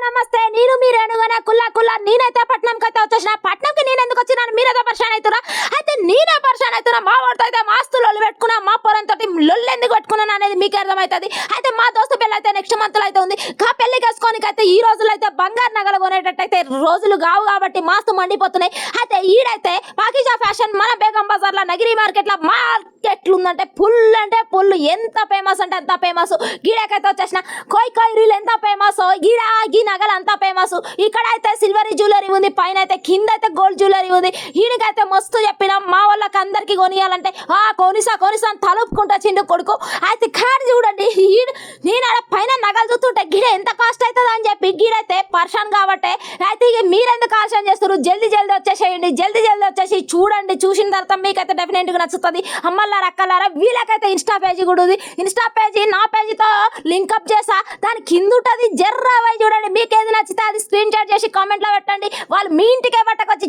నమస్తే నేను మీరేనుగన కుల్లా నేనైతే పట్నంకైతే వచ్చేసిన పట్నంకి నేను ఎందుకు వచ్చినాను మీరేదో పరిశాన్ అవుతురా అయితే నేనే పరిశాన్ అవుతున్నా మా వాడితో అయితే మాస్తు లొల్లు పెట్టుకున్నా మా పొరంతో లొల్లు ఎందుకు పెట్టుకున్నాను అనేది మీకు అర్థమవుతుంది అయితే మా దోస్తు పెళ్ళి అయితే నెక్స్ట్ మంత్ లో అయితే ఉంది కా పెళ్లి చేసుకోనికి అయితే ఈ రోజులు అయితే బంగారు నగలు కొనేటట్టయితే రోజులు కావు కాబట్టి మాస్తు మండిపోతున్నాయి అయితే ఈడైతే పాకిజా ఫ్యాషన్ మన బేగం బజార్ లో నగిరి మార్కెట్ లో మార్కెట్లు ఉందంటే ఫుల్ ఎంత ఫేమస్ అంటే అంత ఫేమస్ గీడకైతే వచ్చేసిన కోయ్ రీల్ ఎంత ఫేమస్ గీ నగలు అంత ఫేమస్ ఇక్కడ అయితే సిల్వర్ జ్యువెలరీ ఉంది పైన అయితే కింద అయితే గోల్డ్ జ్యువెలరీ ఉంది ఈడికైతే మస్తు చెప్పినాం మా వాళ్ళకి అందరికి కొనియాలంటే కొనిసా అని తలుపుకుంటా చిండు కొడుకు అయితే కాడు చూడండి నేను ఆడ పైన నగలు చూస్తుంటే గిడ ఎంత కాస్ట్ అవుతుంది అని చెప్పి గీడైతే పర్షన్ కాబట్టి అయితే ఇక మీరెందుకు ఆలోచన చేస్తారు జల్దీ వచ్చేసేయండి జల్దీ వచ్చేసి చూడండి చూసిన తర్వాత మీకైతే డెఫినెట్గా నచ్చుతుంది అమ్మల్లారా అక్కలారా వీళ్ళకైతే ఇన్స్టా పేజీ కూడా ఉంది ఇన్స్టా పేజీ నా పేజీతో లింకప్ చేసా దాని కింద ఉంటుంది జర్రా చూడండి మీకు ఏది నచ్చితే అది స్క్రీన్ షాట్ చేసి కామెంట్లో పెట్టండి వాళ్ళు మీ ఇంటికే పట్టకొచ్చి